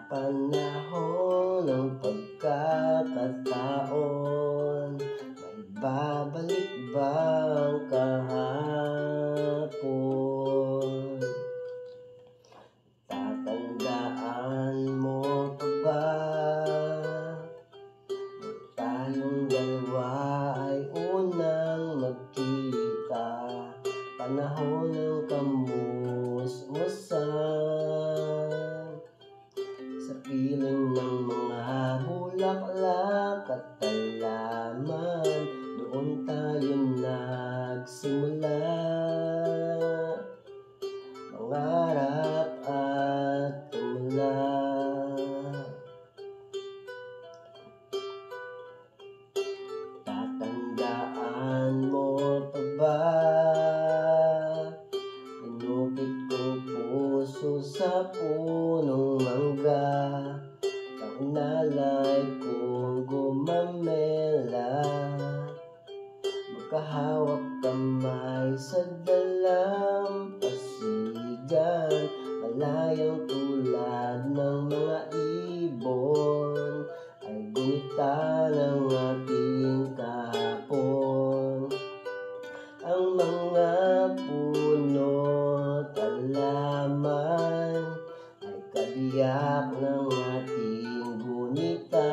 Panahon ng pagkakataon, may babalik ba ang kahapon? Tatandaan mo pa ba tayong dalawa ay unang magkita? Panahon ng kamusmusan, sa piling ng mga bulaklak at halaman, doon tayo nagsimula mangarap at tumula. Tatandaan mo pa ba pinupit kong puso sa punong mangga, ang inalay kong gumamela, magkahawak kamay sa dalampasigan, malayang tulad ng mga ibon, ay gunita ng ating kahapon. Ang mga puno't halaman ay kabiyak ng ating gunita,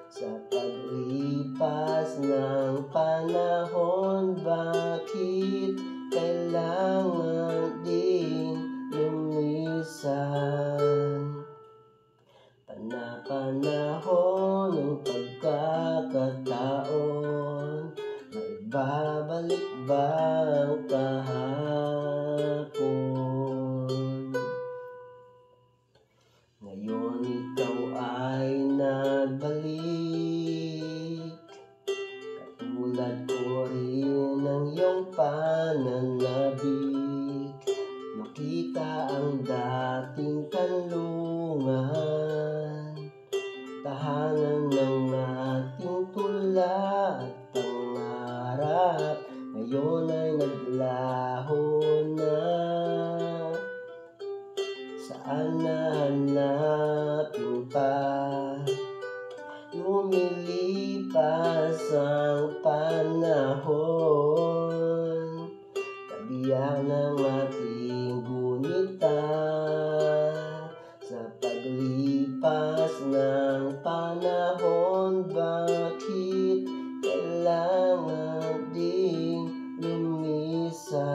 sa paglipas ng panahon, bakit kailangan ding lumisan? Panahon ng pagkakataon, may babalik ba ang kahapon? Ngayon ikaw ay nagbalik, katulad ko rin ang iyong pananabik, makita ang dating kanlungan, tahanan ng ating tula at pangarap, ngayon ay naglaho na. Saan nahanapin pa? Lumilipas ang panahon, kabiyak ng ating gunita, sa paglipas ng panahon, bakit kailangan ding lumisan?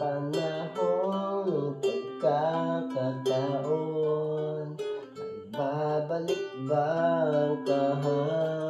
Panahon ng pagkakataon, may babalik ba ang kahapon?